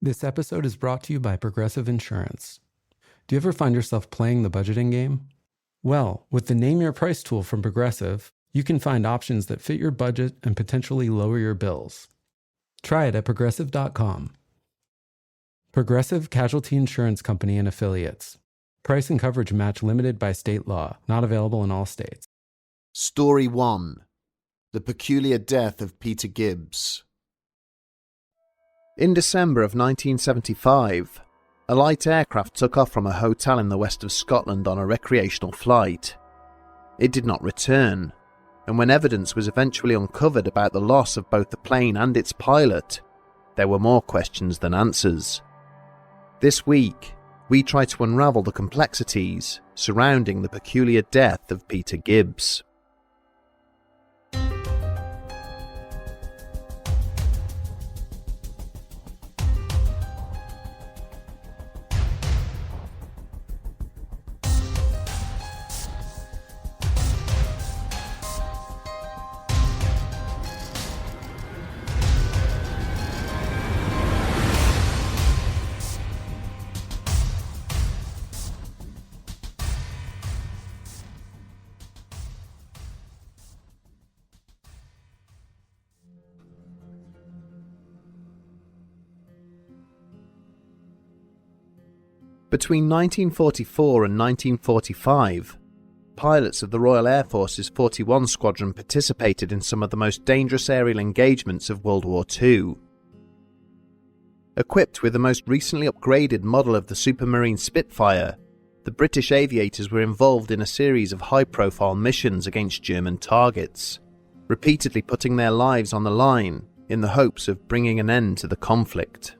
This episode is brought to you by Progressive Insurance. Do you ever find yourself playing the budgeting game? Well, with the Name Your Price tool from Progressive, you can find options that fit your budget and potentially lower your bills. Try it at progressive.com. Progressive Casualty Insurance Company and Affiliates. Price and coverage match limited by state law. Not available in all states. Story 1. The Peculiar Death of Peter Gibbs. In December of 1975, a light aircraft took off from a hotel in the west of Scotland on a recreational flight. It did not return, and when evidence was eventually uncovered about the loss of both the plane and its pilot, there were more questions than answers. This week, we try to unravel the complexities surrounding the peculiar death of Peter Gibbs. Between 1944 and 1945, pilots of the Royal Air Force's 41 Squadron participated in some of the most dangerous aerial engagements of World War II. Equipped with the most recently upgraded model of the Supermarine Spitfire, the British aviators were involved in a series of high-profile missions against German targets, repeatedly putting their lives on the line in the hopes of bringing an end to the conflict.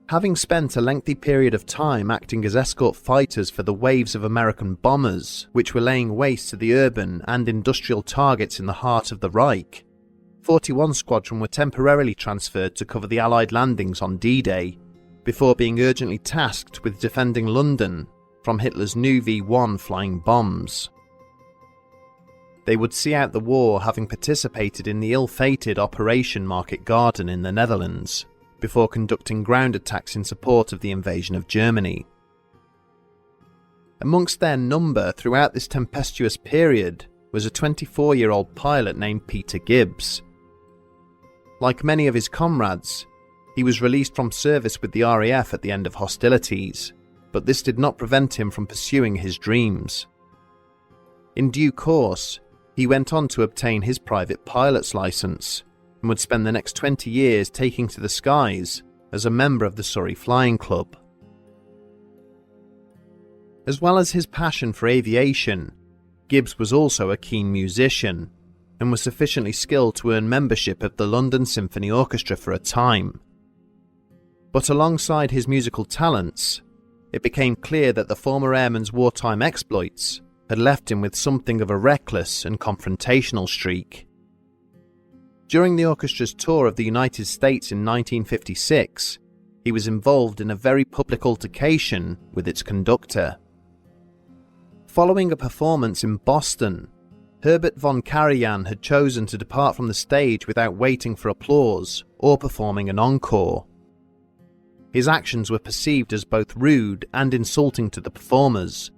Having spent a lengthy period of time acting as escort fighters for the waves of American bombers which were laying waste to the urban and industrial targets in the heart of the Reich, 41 Squadron were temporarily transferred to cover the Allied landings on D-Day, before being urgently tasked with defending London from Hitler's new V-1 flying bombs. They would see out the war, having participated in the ill-fated Operation Market Garden in the Netherlands, before conducting ground attacks in support of the invasion of Germany. Amongst their number throughout this tempestuous period was a 24-year-old pilot named Peter Gibbs. Like many of his comrades, he was released from service with the RAF at the end of hostilities, but this did not prevent him from pursuing his dreams. In due course, he went on to obtain his private pilot's license, and would spend the next 20 years taking to the skies as a member of the Surrey Flying Club. As well as his passion for aviation, Gibbs was also a keen musician, and was sufficiently skilled to earn membership of the London Symphony Orchestra for a time. But alongside his musical talents, it became clear that the former airman's wartime exploits had left him with something of a reckless and confrontational streak. During the orchestra's tour of the United States in 1956, he was involved in a very public altercation with its conductor. Following a performance in Boston, Herbert von Karajan had chosen to depart from the stage without waiting for applause or performing an encore. His actions were perceived as both rude and insulting to the performers,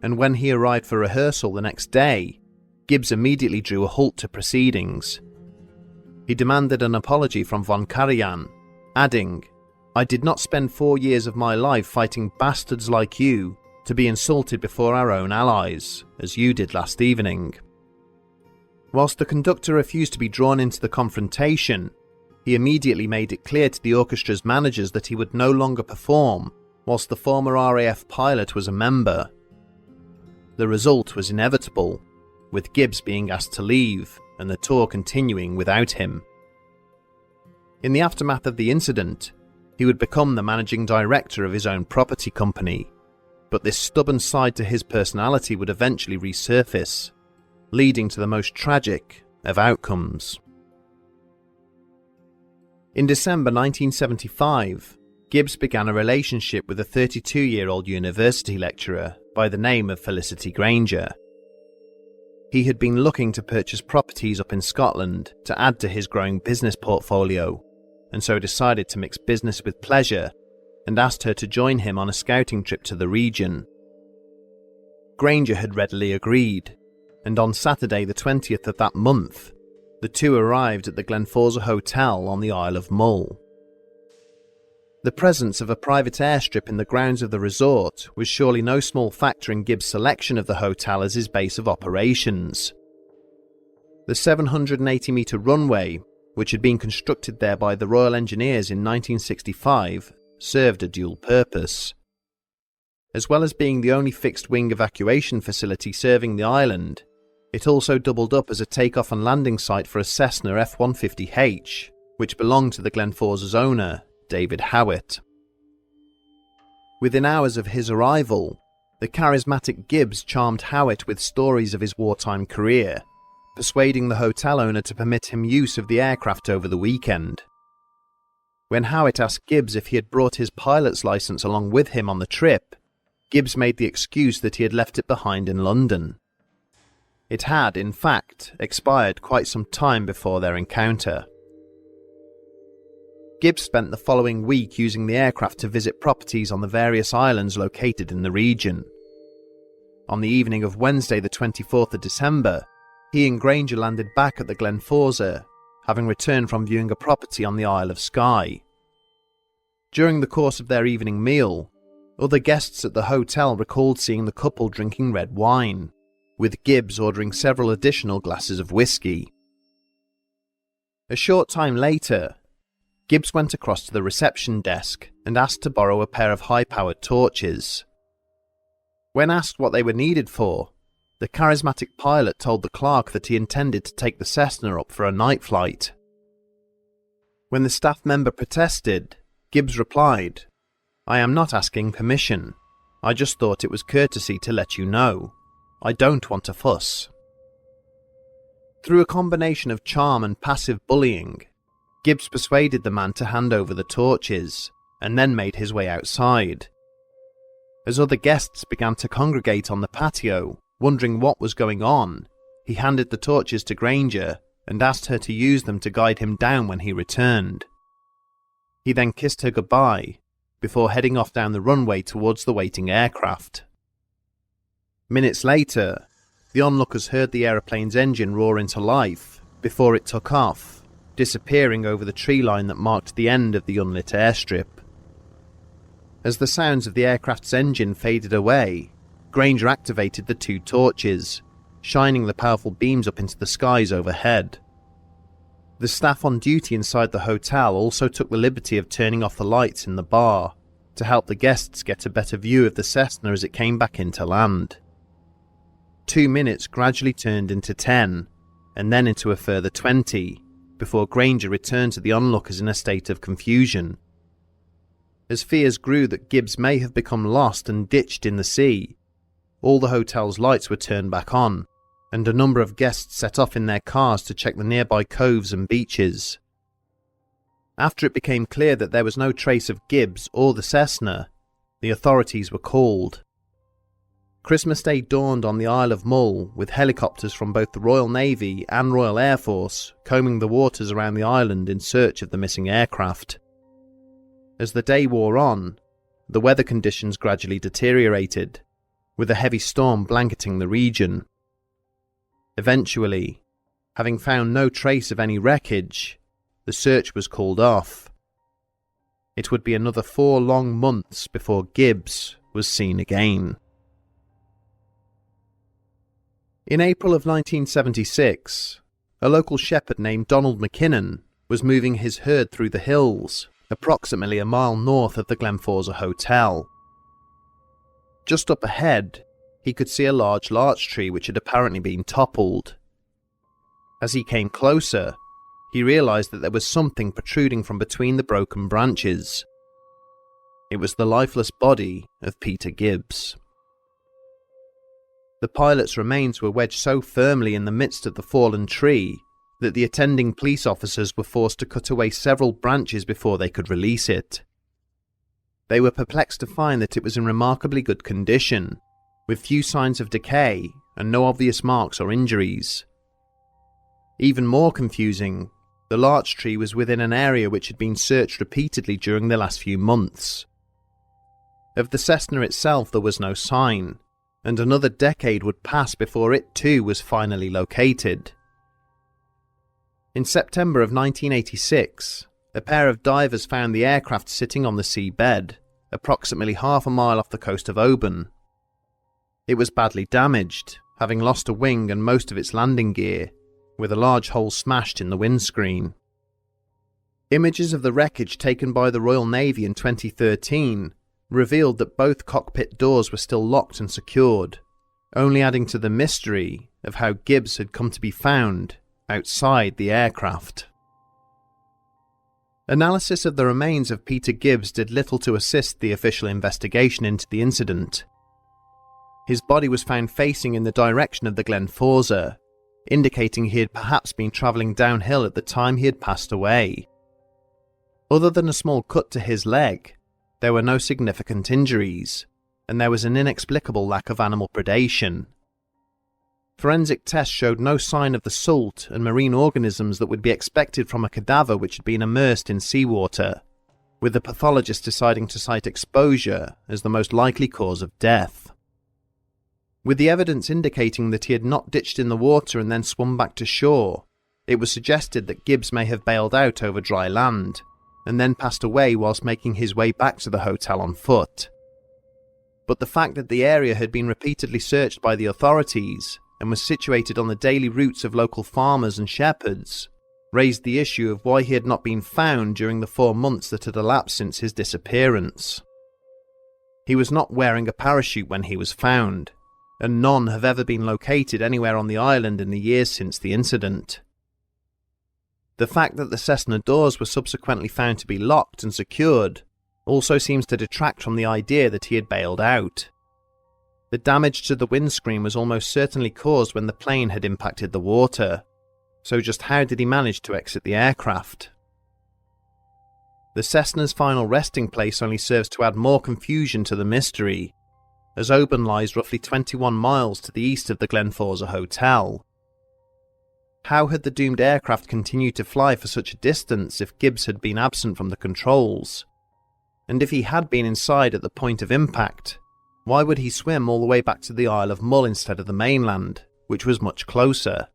and when he arrived for rehearsal the next day, Gibbs immediately drew a halt to proceedings. He demanded an apology from von Karajan, adding, "I did not spend 4 years of my life fighting bastards like you to be insulted before our own allies, as you did last evening." Whilst the conductor refused to be drawn into the confrontation, he immediately made it clear to the orchestra's managers that he would no longer perform whilst the former RAF pilot was a member. The result was inevitable, with Gibbs being asked to leave and the tour continuing without him. In the aftermath of the incident, he would become the managing director of his own property company, but this stubborn side to his personality would eventually resurface, leading to the most tragic of outcomes. In December 1975, Gibbs began a relationship with a 32-year-old university lecturer by the name of Felicity Granger. He had been looking to purchase properties up in Scotland to add to his growing business portfolio, and so decided to mix business with pleasure and asked her to join him on a scouting trip to the region. Granger had readily agreed, and on Saturday the 20th of that month, the two arrived at the Glenforsa Hotel on the Isle of Mull. The presence of a private airstrip in the grounds of the resort was surely no small factor in Gibbs' selection of the hotel as his base of operations. The 780-metre runway, which had been constructed there by the Royal Engineers in 1965, served a dual purpose. As well as being the only fixed-wing evacuation facility serving the island, it also doubled up as a takeoff and landing site for a Cessna F-150H, which belonged to the Glenforsa's owner, David Howitt. Within hours of his arrival, the charismatic Gibbs charmed Howitt with stories of his wartime career, persuading the hotel owner to permit him use of the aircraft over the weekend. When Howitt asked Gibbs if he had brought his pilot's license along with him on the trip, Gibbs made the excuse that he had left it behind in London. It had, in fact, expired quite some time before their encounter. Gibbs spent the following week using the aircraft to visit properties on the various islands located in the region. On the evening of Wednesday the 24th of December, he and Granger landed back at the Glenforsa, having returned from viewing a property on the Isle of Skye. During the course of their evening meal, other guests at the hotel recalled seeing the couple drinking red wine, with Gibbs ordering several additional glasses of whiskey. A short time later, Gibbs went across to the reception desk and asked to borrow a pair of high-powered torches. When asked what they were needed for, the charismatic pilot told the clerk that he intended to take the Cessna up for a night flight. When the staff member protested, Gibbs replied, "I am not asking permission. I just thought it was courtesy to let you know. I don't want to fuss." Through a combination of charm and passive bullying, Gibbs persuaded the man to hand over the torches, and then made his way outside. As other guests began to congregate on the patio, wondering what was going on, he handed the torches to Granger and asked her to use them to guide him down when he returned. He then kissed her goodbye, before heading off down the runway towards the waiting aircraft. Minutes later, the onlookers heard the aeroplane's engine roar into life before it took off, disappearing over the tree line that marked the end of the unlit airstrip. As the sounds of the aircraft's engine faded away, Granger activated the two torches, shining the powerful beams up into the skies overhead. The staff on duty inside the hotel also took the liberty of turning off the lights in the bar to help the guests get a better view of the Cessna as it came back into land. 2 minutes gradually turned into 10, and then into a further 20, before Granger returned to the onlookers in a state of confusion. As fears grew that Gibbs may have become lost and ditched in the sea, all the hotel's lights were turned back on, and a number of guests set off in their cars to check the nearby coves and beaches. After it became clear that there was no trace of Gibbs or the Cessna, the authorities were called. Christmas Day dawned on the Isle of Mull, with helicopters from both the Royal Navy and Royal Air Force combing the waters around the island in search of the missing aircraft. As the day wore on, the weather conditions gradually deteriorated, with a heavy storm blanketing the region. Eventually, having found no trace of any wreckage, the search was called off. It would be another 4 long months before Gibbs was seen again. In April of 1976, a local shepherd named Donald McKinnon was moving his herd through the hills, approximately a mile north of the Glenforsa Hotel. Just up ahead, he could see a large larch tree which had apparently been toppled. As he came closer, he realized that there was something protruding from between the broken branches. It was the lifeless body of Peter Gibbs. The pilot's remains were wedged so firmly in the midst of the fallen tree that the attending police officers were forced to cut away several branches before they could release it. They were perplexed to find that it was in remarkably good condition, with few signs of decay and no obvious marks or injuries. Even more confusing The larch tree was within an area which had been searched repeatedly during the last few months. Of the Cessna itself there was no sign, and another decade would pass before it too was finally located. In September of 1986, a pair of divers found the aircraft sitting on the seabed, approximately half a mile off the coast of Oban. It was badly damaged, having lost a wing and most of its landing gear, with a large hole smashed in the windscreen. Images of the wreckage taken by the Royal Navy in 2013 revealed that both cockpit doors were still locked and secured, only adding to the mystery of how Gibbs had come to be found outside the aircraft. Analysis of the remains of Peter Gibbs did little to assist the official investigation into the incident. His body was found facing in the direction of the Glen Forza, indicating he had perhaps been travelling downhill at the time he had passed away. Other than a small cut to his leg, there were no significant injuries, and there was an inexplicable lack of animal predation. Forensic tests showed no sign of the salt and marine organisms that would be expected from a cadaver which had been immersed in seawater, with the pathologist deciding to cite exposure as the most likely cause of death. With the evidence indicating that he had not ditched in the water and then swum back to shore, it was suggested that Gibbs may have bailed out over dry land, and then passed away whilst making his way back to the hotel on foot. But the fact that the area had been repeatedly searched by the authorities and was situated on the daily routes of local farmers and shepherds raised the issue of why he had not been found during the 4 months that had elapsed since his disappearance. He was not wearing a parachute when he was found, and none have ever been located anywhere on the island in the years since the incident. The fact that the Cessna doors were subsequently found to be locked and secured also seems to detract from the idea that he had bailed out. The damage to the windscreen was almost certainly caused when the plane had impacted the water, so just how did he manage to exit the aircraft? The Cessna's final resting place only serves to add more confusion to the mystery, as Oban lies roughly 21 miles to the east of the Glen Forza Hotel. How had the doomed aircraft continued to fly for such a distance if Gibbs had been absent from the controls? And if he had been inside at the point of impact, why would he swim all the way back to the Isle of Mull instead of the mainland, which was much closer?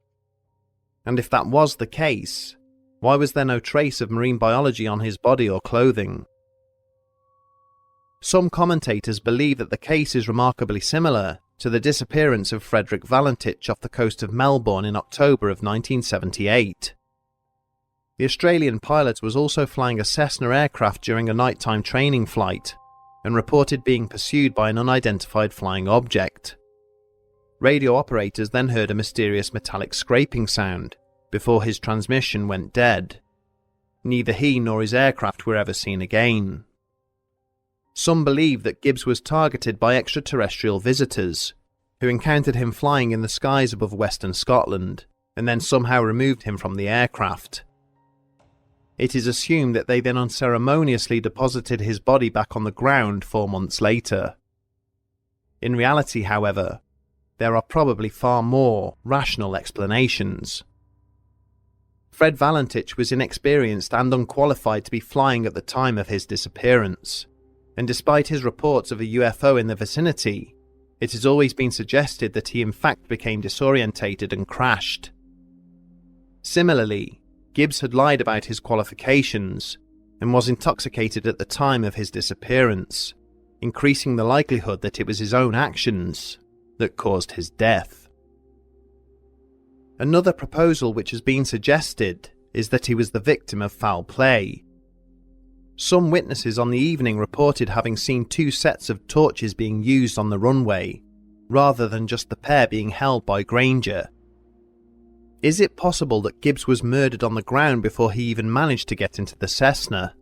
And if that was the case, why was there no trace of marine biology on his body or clothing? Some commentators believe that the case is remarkably similar to the disappearance of Frederick Valentich off the coast of Melbourne in October of 1978. The Australian pilot was also flying a Cessna aircraft during a nighttime training flight and reported being pursued by an unidentified flying object. Radio operators then heard a mysterious metallic scraping sound before his transmission went dead. Neither he nor his aircraft were ever seen again. Some believe that Gibbs was targeted by extraterrestrial visitors, who encountered him flying in the skies above Western Scotland, and then somehow removed him from the aircraft. It is assumed that they then unceremoniously deposited his body back on the ground 4 months later. In reality, however, there are probably far more rational explanations. Fred Valentich was inexperienced and unqualified to be flying at the time of his disappearance, and despite his reports of a UFO in the vicinity, it has always been suggested that he in fact became disorientated and crashed. Similarly, Gibbs had lied about his qualifications and was intoxicated at the time of his disappearance, increasing the likelihood that it was his own actions that caused his death. Another proposal which has been suggested is that he was the victim of foul play. Some witnesses on the evening reported having seen 2 sets of torches being used on the runway, rather than just the pair being held by Granger. Is it possible that Gibbs was murdered on the ground before he even managed to get into the Cessna?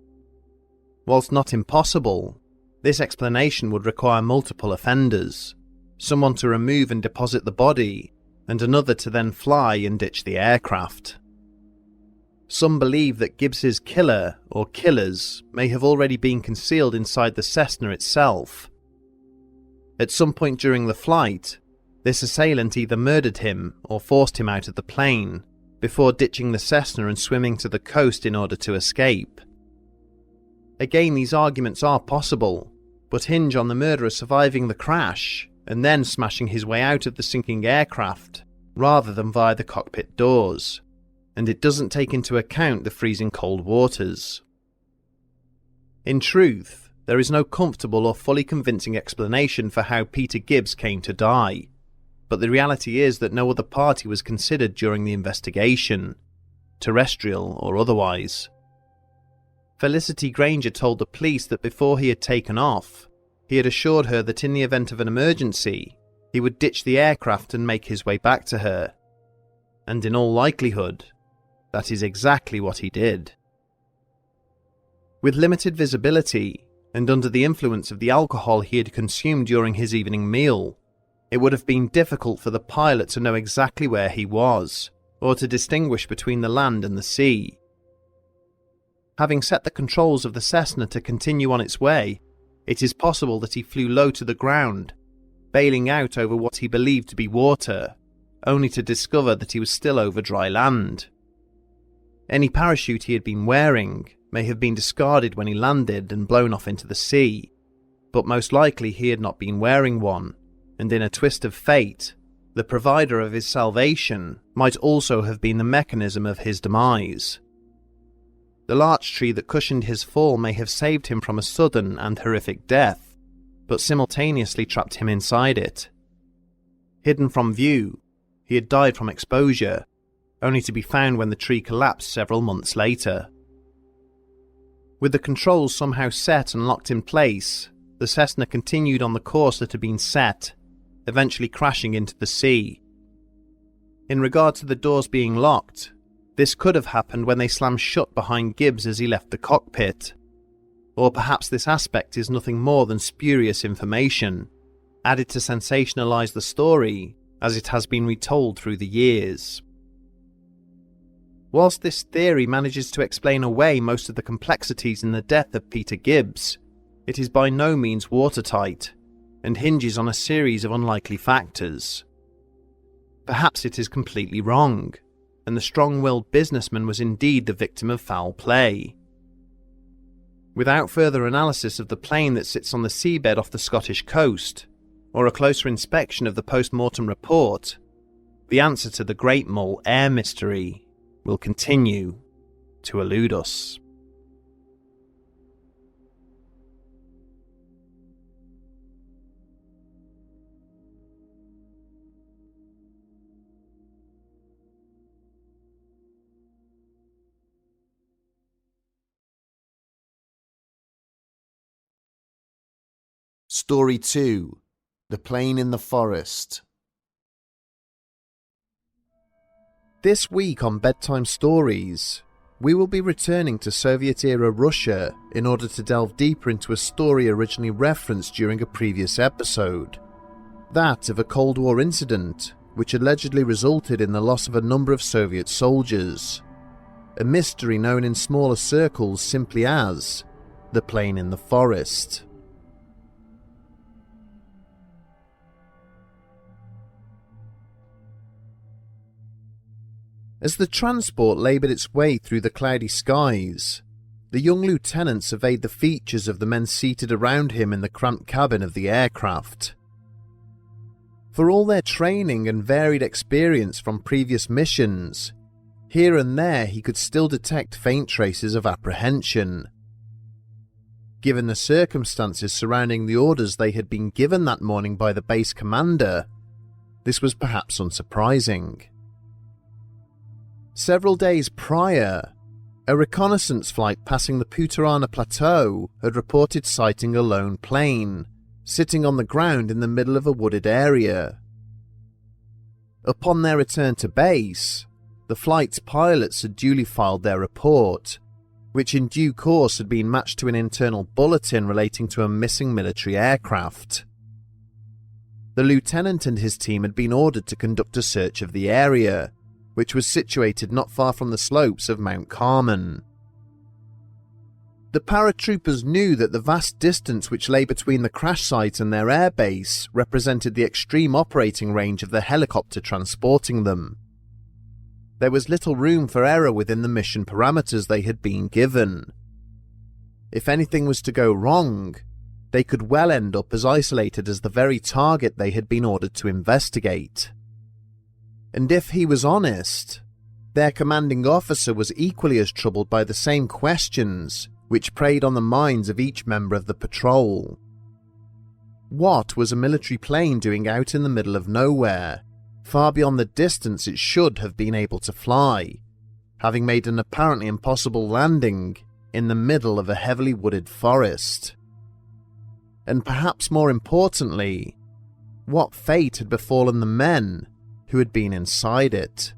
Whilst not impossible, this explanation would require multiple offenders, someone to remove and deposit the body, and another to then fly and ditch the aircraft. Some believe that Gibbs's killer or killers may have already been concealed inside the Cessna itself. At some point during the flight, this assailant either murdered him or forced him out of the plane, before ditching the Cessna and swimming to the coast in order to escape. Again, these arguments are possible, but hinge on the murderer surviving the crash and then smashing his way out of the sinking aircraft rather than via the cockpit doors, and it doesn't take into account the freezing cold waters. In truth, there is no comfortable or fully convincing explanation for how Peter Gibbs came to die, but the reality is that no other party was considered during the investigation, terrestrial or otherwise. Felicity Granger told the police that before he had taken off, he had assured her that in the event of an emergency, he would ditch the aircraft and make his way back to her. And in all likelihood, that is exactly what he did. With limited visibility, and under the influence of the alcohol he had consumed during his evening meal, it would have been difficult for the pilot to know exactly where he was, or to distinguish between the land and the sea. Having set the controls of the Cessna to continue on its way, it is possible that he flew low to the ground, bailing out over what he believed to be water, only to discover that he was still over dry land. Any parachute he had been wearing may have been discarded when he landed and blown off into the sea, but most likely he had not been wearing one, and in a twist of fate, the provider of his salvation might also have been the mechanism of his demise. The larch tree that cushioned his fall may have saved him from a sudden and horrific death, but simultaneously trapped him inside it. Hidden from view, he had died from exposure, only to be found when the tree collapsed several months later. With the controls somehow set and locked in place, the Cessna continued on the course that had been set, eventually crashing into the sea. In regard to the doors being locked, this could have happened when they slammed shut behind Gibbs as he left the cockpit. Or perhaps this aspect is nothing more than spurious information, added to sensationalize the story as it has been retold through the years. Whilst this theory manages to explain away most of the complexities in the death of Peter Gibbs, it is by no means watertight, and hinges on a series of unlikely factors. Perhaps it is completely wrong, and the strong-willed businessman was indeed the victim of foul play. Without further analysis of the plane that sits on the seabed off the Scottish coast, or a closer inspection of the post-mortem report, the answer to the Great Mole air mystery will continue to elude us. Story 2. The Plane in the Forest. This week on Bedtime Stories, we will be returning to Soviet-era Russia in order to delve deeper into a story originally referenced during a previous episode. That of a Cold War incident which allegedly resulted in the loss of a number of Soviet soldiers. A mystery known in smaller circles simply as the plane in the forest. As the transport laboured its way through the cloudy skies, the young lieutenant surveyed the features of the men seated around him in the cramped cabin of the aircraft. For all their training and varied experience from previous missions, here and there he could still detect faint traces of apprehension. Given the circumstances surrounding the orders they had been given that morning by the base commander, this was perhaps unsurprising. Several days prior, a reconnaissance flight passing the Putarana Plateau had reported sighting a lone plane, sitting on the ground in the middle of a wooded area. Upon their return to base, the flight's pilots had duly filed their report, which in due course had been matched to an internal bulletin relating to a missing military aircraft. The lieutenant and his team had been ordered to conduct a search of the area, which was situated not far from the slopes of Mount Carmel. The paratroopers knew that the vast distance which lay between the crash site and their airbase represented the extreme operating range of the helicopter transporting them. there was little room for error within the mission parameters they had been given. If anything was to go wrong, they could well end up as isolated as the very target they had been ordered to investigate. And if he was honest, their commanding officer was equally as troubled by the same questions which preyed on the minds of each member of the patrol. What was a military plane doing out in the middle of nowhere, far beyond the distance it should have been able to fly, having made an apparently impossible landing in the middle of a heavily wooded forest? And perhaps more importantly, what fate had befallen the men who had been inside it?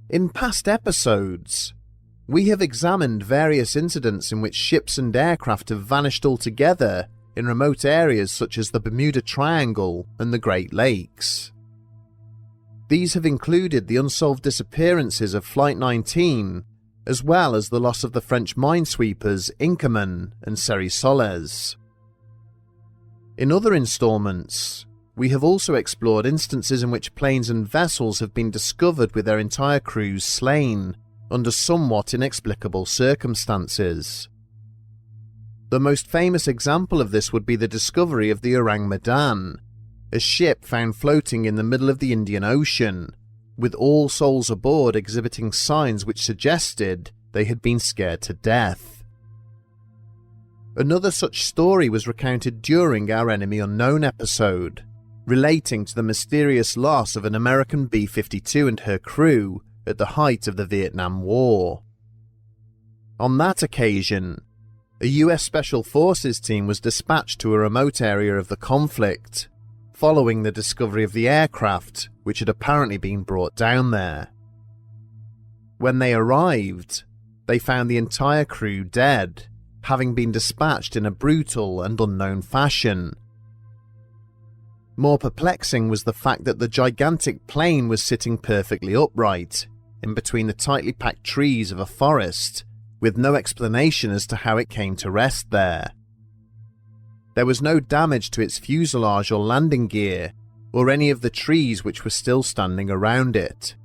In past episodes, we have examined various incidents in which ships and aircraft have vanished altogether in remote areas such as the Bermuda Triangle and the Great Lakes. These have included the unsolved disappearances of Flight 19, as well as the loss of the French minesweepers Inkerman and Cerise. In other installments, we have also explored instances in which planes and vessels have been discovered with their entire crews slain under somewhat inexplicable circumstances. The most famous example of this would be the discovery of the Orang Medan, a ship found floating in the middle of the Indian Ocean, with all souls aboard exhibiting signs which suggested they had been scared to death. Another such story was recounted during our Enemy Unknown episode, relating to the mysterious loss of an American B-52 and her crew at the height of the Vietnam War. On that occasion, a US Special Forces team was dispatched to a remote area of the conflict, following the discovery of the aircraft which had apparently been brought down there. When they arrived, they found the entire crew dead, having been dispatched in a brutal and unknown fashion. More perplexing was the fact that the gigantic plane was sitting perfectly upright, in between the tightly packed trees of a forest, with no explanation as to how it came to rest there. There was no damage to its fuselage or landing gear, or any of the trees which were still standing around it.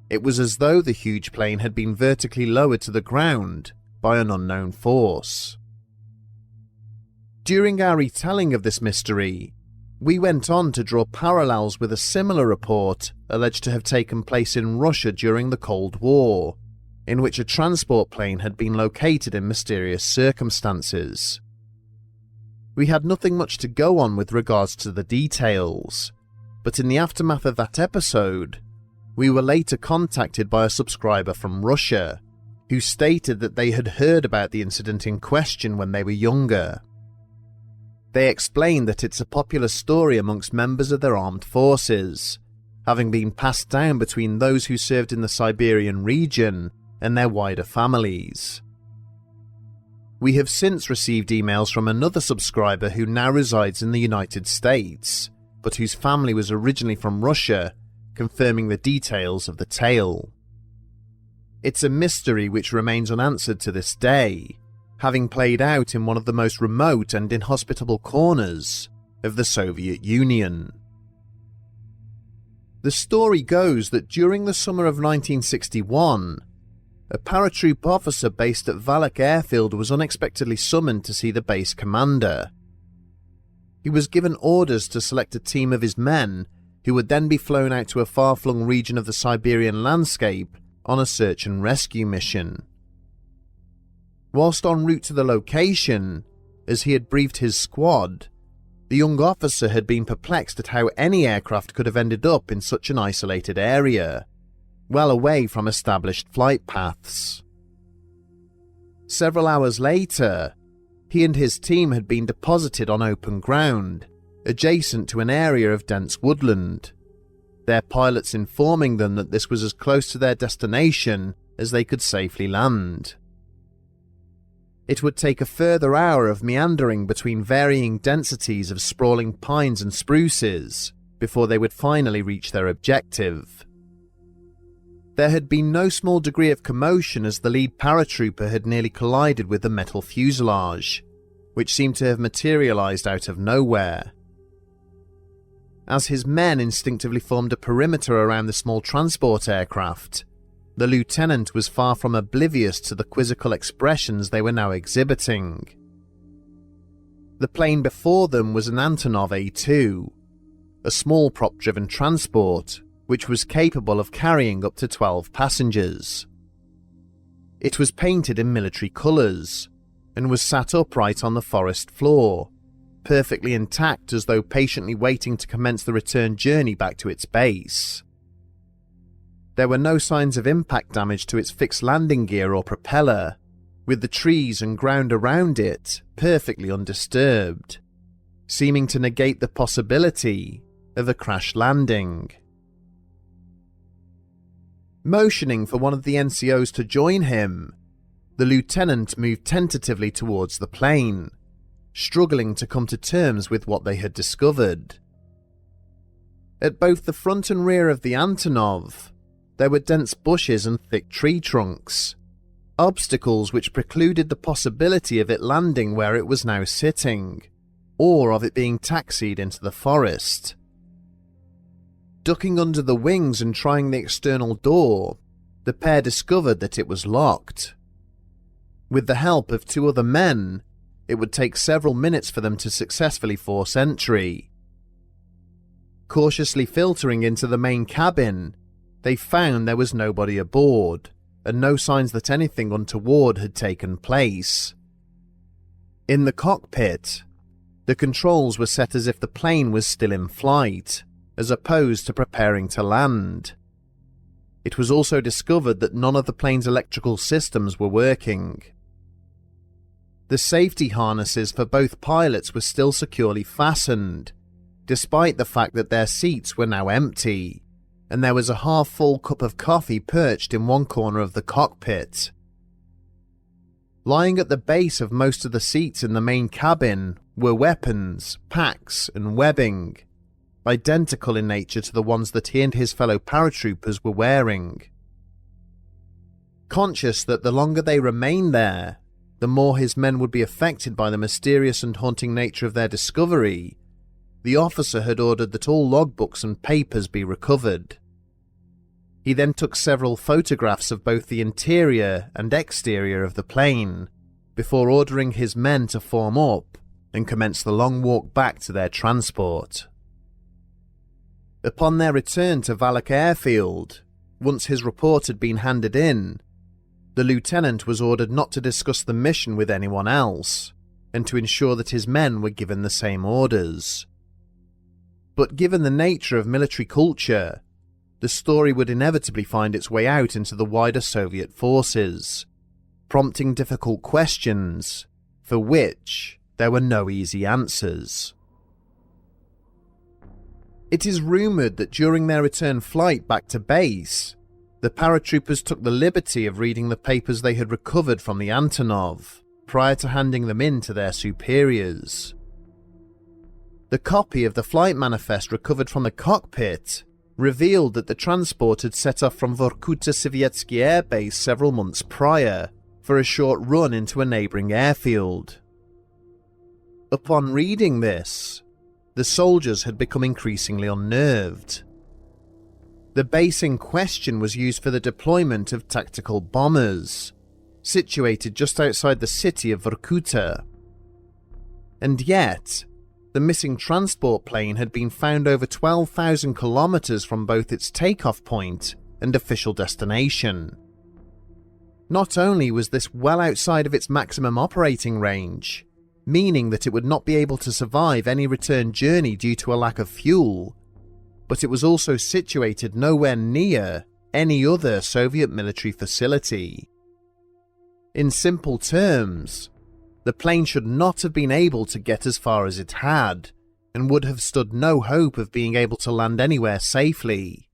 It was as though the huge plane had been vertically lowered to the ground by an unknown force. During our retelling of this mystery, we went on to draw parallels with a similar report alleged to have taken place in Russia during the Cold War, in which a transport plane had been located in mysterious circumstances. We had nothing much to go on with regards to the details, but in the aftermath of that episode, we were later contacted by a subscriber from Russia, who stated that they had heard about the incident in question when they were younger. They explained that it's a popular story amongst members of their armed forces, having been passed down between those who served in the Siberian region and their wider families. We have since received emails from another subscriber who now resides in the United States, but whose family was originally from Russia, confirming the details of the tale. It's a mystery which remains unanswered to this day, having played out in one of the most remote and inhospitable corners of the Soviet Union. The story goes that during the summer of 1961, a paratroop officer based at Valak Airfield was unexpectedly summoned to see the base commander. He was given orders to select a team of his men who would then be flown out to a far-flung region of the Siberian landscape on a search and rescue mission. Whilst en route to the location, as he had briefed his squad, the young officer had been perplexed at how any aircraft could have ended up in such an isolated area, well away from established flight paths. Several hours later, he and his team had been deposited on open ground, adjacent to an area of dense woodland, their pilots informing them that this was as close to their destination as they could safely land. It would take a further hour of meandering between varying densities of sprawling pines and spruces before they would finally reach their objective. There had been no small degree of commotion as the lead paratrooper had nearly collided with the metal fuselage, which seemed to have materialized out of nowhere. As his men instinctively formed a perimeter around the small transport aircraft, the lieutenant was far from oblivious to the quizzical expressions they were now exhibiting. The plane before them was an Antonov A2, a small prop-driven transport which was capable of carrying up to 12 passengers. It was painted in military colours and was sat upright on the forest floor, perfectly intact as though patiently waiting to commence the return journey back to its base. There were no signs of impact damage to its fixed landing gear or propeller, with the trees and ground around it perfectly undisturbed, seeming to negate the possibility of a crash landing. Motioning for one of the NCOs to join him, the lieutenant moved tentatively towards the plane, struggling to come to terms with what they had discovered. At both the front and rear of the Antonov, there were dense bushes and thick tree trunks, obstacles which precluded the possibility of it landing where it was now sitting, or of it being taxied into the forest. Ducking under the wings and trying the external door, the pair discovered that it was locked. With the help of 2 other men, it would take several minutes for them to successfully force entry. Cautiously filtering into the main cabin, they found there was nobody aboard, and no signs that anything untoward had taken place. In the cockpit, the controls were set as if the plane was still in flight, as opposed to preparing to land. It was also discovered that none of the plane's electrical systems were working. The safety harnesses for both pilots were still securely fastened, despite the fact that their seats were now empty, and there was a half-full cup of coffee perched in one corner of the cockpit. Lying at the base of most of the seats in the main cabin were weapons, packs, and webbing, identical in nature to the ones that he and his fellow paratroopers were wearing. Conscious that the longer they remained there, the more his men would be affected by the mysterious and haunting nature of their discovery, the officer had ordered that all logbooks and papers be recovered. He then took several photographs of both the interior and exterior of the plane, before ordering his men to form up and commence the long walk back to their transport. Upon their return to Valak Airfield, once his report had been handed in, the lieutenant was ordered not to discuss the mission with anyone else, and to ensure that his men were given the same orders. But given the nature of military culture, the story would inevitably find its way out into the wider Soviet forces, prompting difficult questions, for which there were no easy answers. It is rumoured that during their return flight back to base, the paratroopers took the liberty of reading the papers they had recovered from the Antonov prior to handing them in to their superiors. The copy of the flight manifest recovered from the cockpit revealed that the transport had set off from Vorkuta Sovietsky Air Base several months prior for a short run into a neighbouring airfield. Upon reading this, the soldiers had become increasingly unnerved. The base in question was used for the deployment of tactical bombers, situated just outside the city of Vorkuta. And yet, the missing transport plane had been found over 12,000 kilometers from both its takeoff point and official destination. Not only was this well outside of its maximum operating range, meaning that it would not be able to survive any return journey due to a lack of fuel, but it was also situated nowhere near any other Soviet military facility. In simple terms, the plane should not have been able to get as far as it had, and would have stood no hope of being able to land anywhere safely.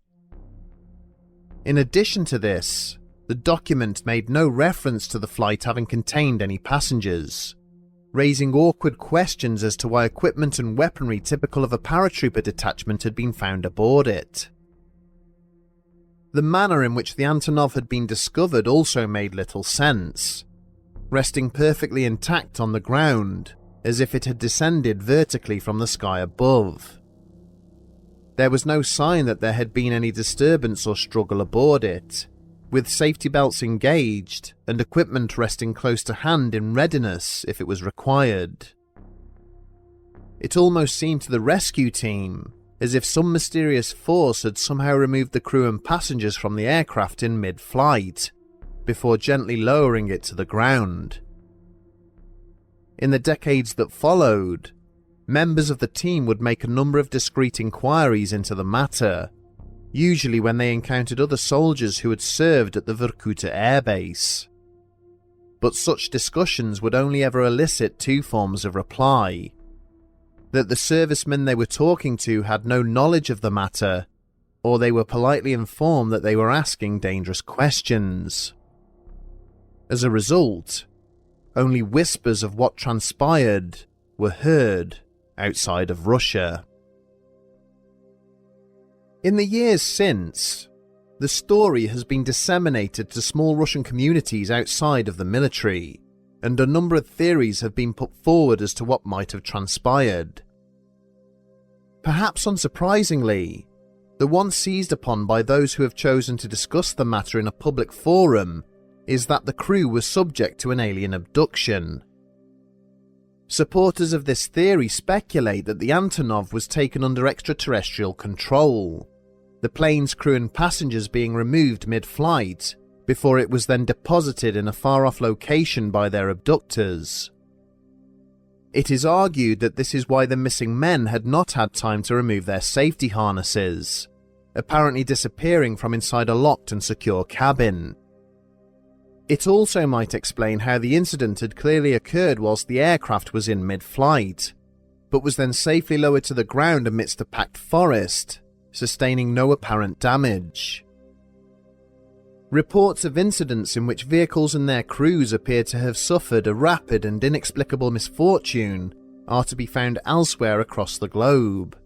In addition to this, the document made no reference to the flight having contained any passengers, raising awkward questions as to why equipment and weaponry typical of a paratrooper detachment had been found aboard it. The manner in which the Antonov had been discovered also made little sense, resting perfectly intact on the ground, as if it had descended vertically from the sky above. There was no sign that there had been any disturbance or struggle aboard it, with safety belts engaged and equipment resting close to hand in readiness if it was required. It almost seemed to the rescue team as if some mysterious force had somehow removed the crew and passengers from the aircraft in mid-flight, before gently lowering it to the ground. In the decades that followed, members of the team would make a number of discreet inquiries into the matter, usually when they encountered other soldiers who had served at the Vorkuta Air Base. But such discussions would only ever elicit two forms of reply: that the servicemen they were talking to had no knowledge of the matter, or they were politely informed that they were asking dangerous questions. As a result, only whispers of what transpired were heard outside of Russia. In the years since, the story has been disseminated to small Russian communities outside of the military, and a number of theories have been put forward as to what might have transpired. Perhaps unsurprisingly, the one seized upon by those who have chosen to discuss the matter in a public forum is that the crew was subject to an alien abduction. Supporters of this theory speculate that the Antonov was taken under extraterrestrial control, the plane's crew and passengers being removed mid-flight before it was then deposited in a far-off location by their abductors. It is argued that this is why the missing men had not had time to remove their safety harnesses, apparently disappearing from inside a locked and secure cabin. It also might explain how the incident had clearly occurred whilst the aircraft was in mid-flight, but was then safely lowered to the ground amidst a packed forest, sustaining no apparent damage. Reports of incidents in which vehicles and their crews appear to have suffered a rapid and inexplicable misfortune are to be found elsewhere across the globe.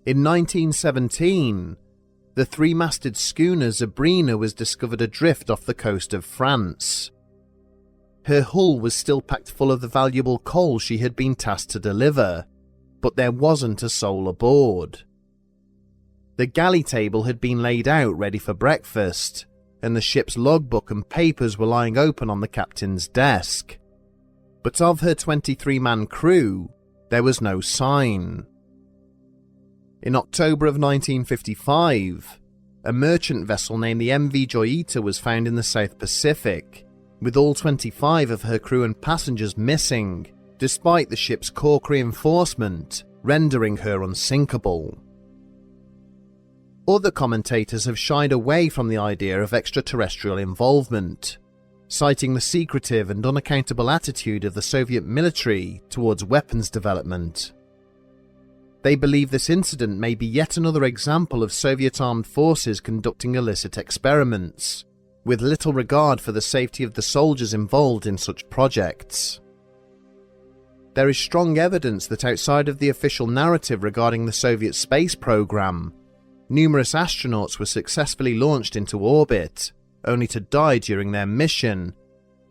In 1917, the three-masted schooner Zabrina was discovered adrift off the coast of France. Her hull was still packed full of the valuable coal she had been tasked to deliver, but there wasn't a soul aboard. The galley table had been laid out ready for breakfast, and the ship's logbook and papers were lying open on the captain's desk. But of her 23-man crew, there was no sign. In October of 1955, a merchant vessel named the MV Joyita was found in the South Pacific, with all 25 of her crew and passengers missing, despite the ship's caulk reinforcement rendering her unsinkable. Other commentators have shied away from the idea of extraterrestrial involvement, citing the secretive and unaccountable attitude of the Soviet military towards weapons development. They believe this incident may be yet another example of Soviet armed forces conducting illicit experiments, with little regard for the safety of the soldiers involved in such projects. There is strong evidence that outside of the official narrative regarding the Soviet space program, numerous astronauts were successfully launched into orbit, only to die during their mission,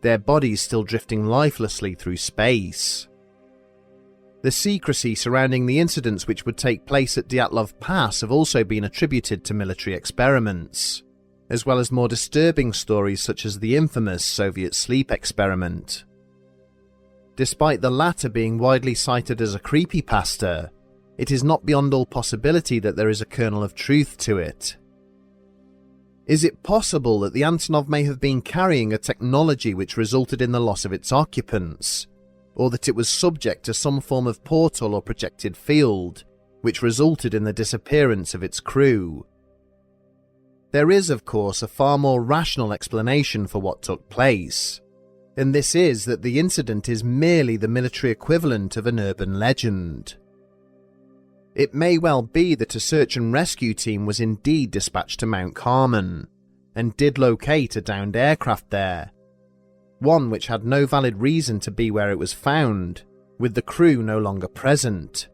their bodies still drifting lifelessly through space. The secrecy surrounding the incidents which would take place at Dyatlov Pass have also been attributed to military experiments, as well as more disturbing stories such as the infamous Soviet sleep experiment. Despite the latter being widely cited as a creepypasta, it is not beyond all possibility that there is a kernel of truth to it. Is it possible that the Antonov may have been carrying a technology which resulted in the loss of its occupants, or that it was subject to some form of portal or projected field, which resulted in the disappearance of its crew? There is, of course, a far more rational explanation for what took place, and this is that the incident is merely the military equivalent of an urban legend. It may well be that a search and rescue team was indeed dispatched to Mount Carmel, and did locate a downed aircraft there, one which had no valid reason to be where it was found, with the crew no longer present.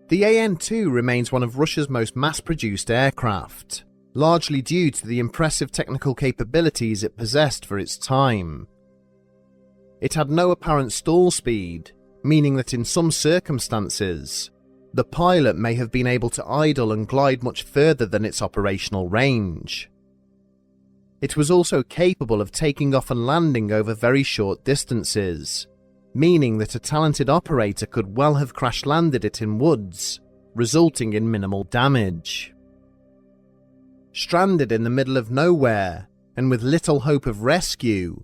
The AN-2 remains one of Russia's most mass-produced aircraft, largely due to the impressive technical capabilities it possessed for its time. It had no apparent stall speed, meaning that in some circumstances, the pilot may have been able to idle and glide much further than its operational range. It was also capable of taking off and landing over very short distances, meaning that a talented operator could well have crash-landed it in woods, resulting in minimal damage. Stranded in the middle of nowhere, and with little hope of rescue,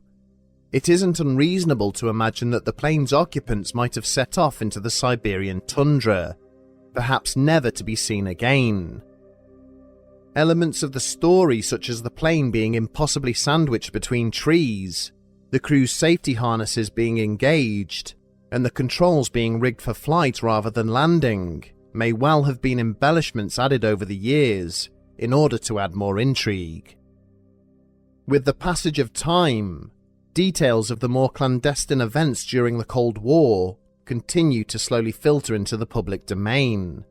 it isn't unreasonable to imagine that the plane's occupants might have set off into the Siberian tundra, perhaps never to be seen again. Elements of the story, such as the plane being impossibly sandwiched between trees, the crew's safety harnesses being engaged, and the controls being rigged for flight rather than landing, may well have been embellishments added over the years in order to add more intrigue. With the passage of time, details of the more clandestine events during the Cold War continue to slowly filter into the public domain.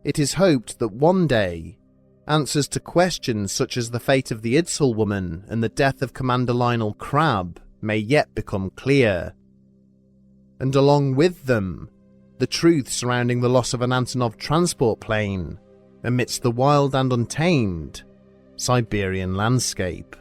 It is hoped that one day, answers to questions such as the fate of the Idsel woman and the death of Commander Lionel Crabb may yet become clear. And along with them, the truth surrounding the loss of an Antonov transport plane amidst the wild and untamed Siberian landscape.